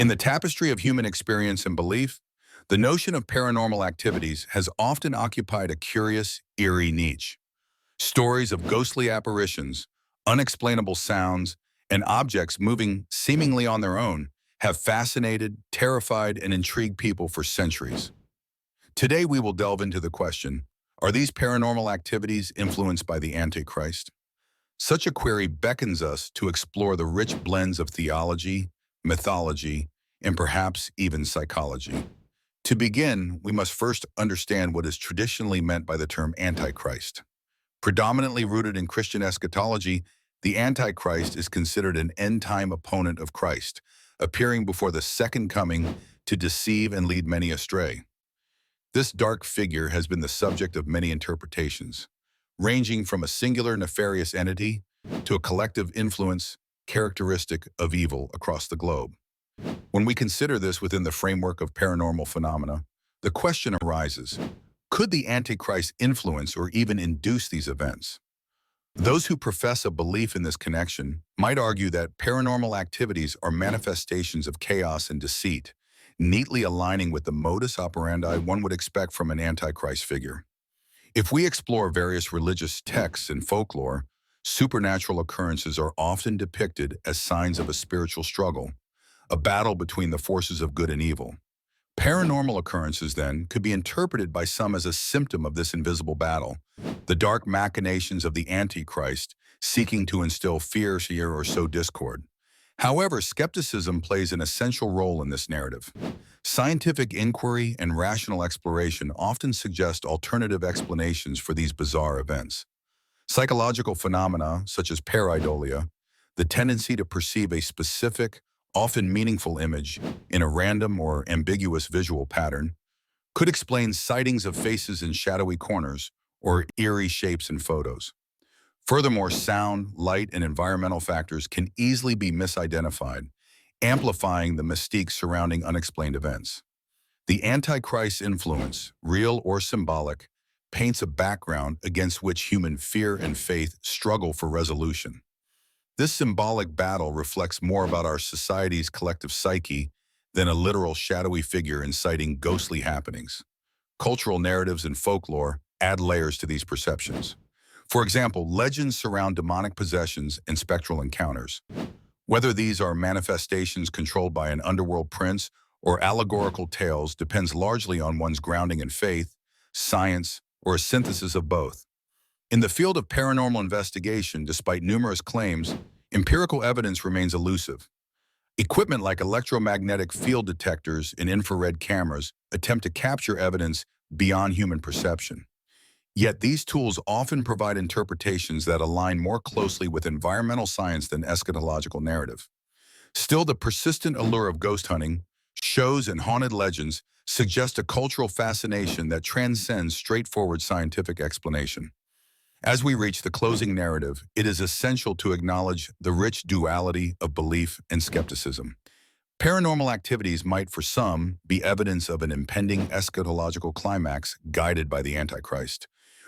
In the tapestry of human experience and belief, the notion of paranormal activities has often occupied a curious, eerie niche. Stories of ghostly apparitions, unexplainable sounds, and objects moving seemingly on their own have fascinated, terrified, and intrigued people for centuries. Today we will delve into the question, are these paranormal activities influenced by the Antichrist? Such a query beckons us to explore the rich blends of theology, mythology, and perhaps even psychology. To begin, we must first understand what is traditionally meant by the term Antichrist. Predominantly rooted in Christian eschatology, the Antichrist is considered an end-time opponent of Christ, appearing before the second coming to deceive and lead many astray. This dark figure has been the subject of many interpretations, ranging from a singular nefarious entity to a collective influence characteristic of evil across the globe. When we consider this within the framework of paranormal phenomena, the question arises, could the Antichrist influence or even induce these events? Those who profess a belief in this connection might argue that paranormal activities are manifestations of chaos and deceit, neatly aligning with the modus operandi one would expect from an Antichrist figure. If we explore various religious texts and folklore, supernatural occurrences are often depicted as signs of a spiritual struggle, a battle between the forces of good and evil. Paranormal occurrences, then, could be interpreted by some as a symptom of this invisible battle, the dark machinations of the Antichrist seeking to instill fear or sow discord. However, skepticism plays an essential role in this narrative. Scientific inquiry and rational exploration often suggest alternative explanations for these bizarre events. Psychological phenomena, such as pareidolia, the tendency to perceive a specific, often meaningful image in a random or ambiguous visual pattern, could explain sightings of faces in shadowy corners or eerie shapes in photos. Furthermore, sound, light, and environmental factors can easily be misidentified, amplifying the mystique surrounding unexplained events. The Antichrist's influence, real or symbolic, paints a background against which human fear and faith struggle for resolution. This symbolic battle reflects more about our society's collective psyche than a literal shadowy figure inciting ghostly happenings. Cultural narratives and folklore add layers to these perceptions. For example, legends surround demonic possessions and spectral encounters. Whether these are manifestations controlled by an underworld prince or allegorical tales depends largely on one's grounding in faith, science, or a synthesis of both. In the field of paranormal investigation, despite numerous claims, empirical evidence remains elusive. Equipment like electromagnetic field detectors and infrared cameras attempt to capture evidence beyond human perception. Yet these tools often provide interpretations that align more closely with environmental science than eschatological narrative. Still, the persistent allure of ghost hunting, shows, and haunted legends suggest a cultural fascination that transcends straightforward scientific explanation. As we reach the closing narrative, it is essential to acknowledge the rich duality of belief and skepticism. Paranormal activities might, for some, be evidence of an impending eschatological climax guided by the Antichrist,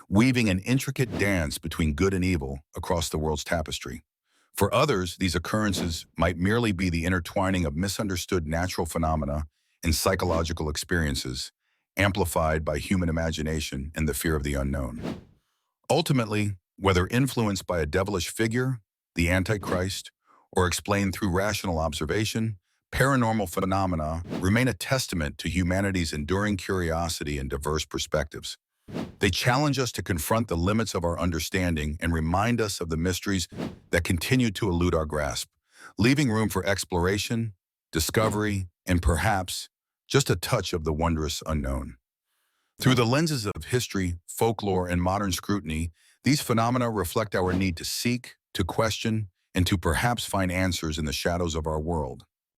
weaving an intricate dance between good and evil across the world's tapestry. For others, these occurrences might merely be the intertwining of misunderstood natural phenomena and psychological experiences, amplified by human imagination and the fear of the unknown. Ultimately, whether influenced by a devilish figure, the Antichrist, or explained through rational observation, paranormal phenomena remain a testament to humanity's enduring curiosity and diverse perspectives. They challenge us to confront the limits of our understanding and remind us of the mysteries that continue to elude our grasp, leaving room for exploration, discovery, and perhaps just a touch of the wondrous unknown. Through the lenses of history, folklore, and modern scrutiny, these phenomena reflect our need to seek, to question, and to perhaps find answers in the shadows of our world.